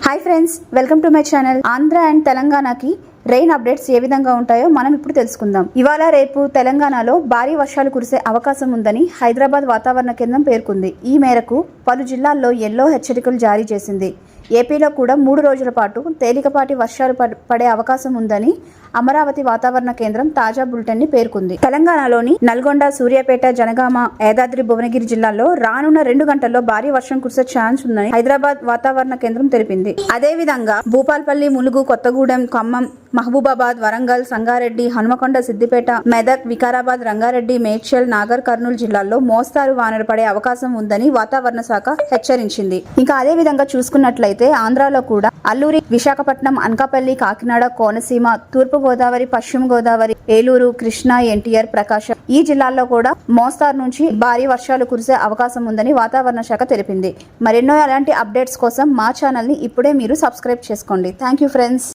Hi friends, welcome to my channel. Andhra and తెలంగాణకి rain updates ఏ విధంగా ఉంటాయో మనం ఇప్పుడు తెలుసుకుందాం. ఇవాళ రేపు తెలంగాణలో భారీ వర్షాలు కురిసే అవకాశం ఉందని హైదరాబాద్ వాతావరణ కేంద్రం పేర్కొంది. ఈ మేరకు పలు జిల్లాల్లో యెల్లో హెచ్చరికలు జారీ చేసింది. ఏపీలో కూడా 3 రోజుల పాటు తేలికపాటి వర్షాలు పడే అవకాశం ఉందని అమరావతి వాతావరణ కేంద్రం తాజా బులెటిన్ ని పేర్కొంది. తెలంగాణలోని నల్గొండ, సూర్యాపేట, జనగామ, యాదాద్రి భువనగిరి జిల్లాల్లో రానున్న 2 గంటల్లో భారీ వర్షం కురిసే ఛాన్స్ ఉందని హైదరాబాద్ వాతావరణ కేంద్రం తెలిపింది. అదేవిధంగా భూపాల్పల్లి, ములుగు, కొత్తగూడెం, ఖమ్మం, మహబూబాబాద్, వరంగల్, సంగారెడ్డి, హనుమకొండ, సిద్దిపేట, మెదక్, వికారాబాద్, రంగారెడ్డి, మేడ్చల్, నాగర్ కర్నూలు జిల్లాల్లో మోస్తారు వానలు పడే అవకాశం ఉందని వాతావరణ శాఖ హెచ్చరించింది. ఇంకా అదే విధంగా చూసుకున్నట్లయితే ఆంధ్రాలో కూడా అల్లూరి, విశాఖపట్నం, అనకాపల్లి, కాకినాడ, కోనసీమ, తూర్పు గోదావరి, పశ్చిమ గోదావరి, ఏలూరు, కృష్ణా, ఎన్టీఆర్, ప్రకాశం ఈ జిల్లాల్లో కూడా మోస్తారు నుంచి భారీ వర్షాలు కురిసే అవకాశం ఉందని వాతావరణ శాఖ తెలిపింది. మరెన్నో అలాంటి అప్డేట్స్ కోసం మా ఛానల్ ని ఇప్పుడే మీరు సబ్స్క్రైబ్ చేసుకోండి. Thank you friends.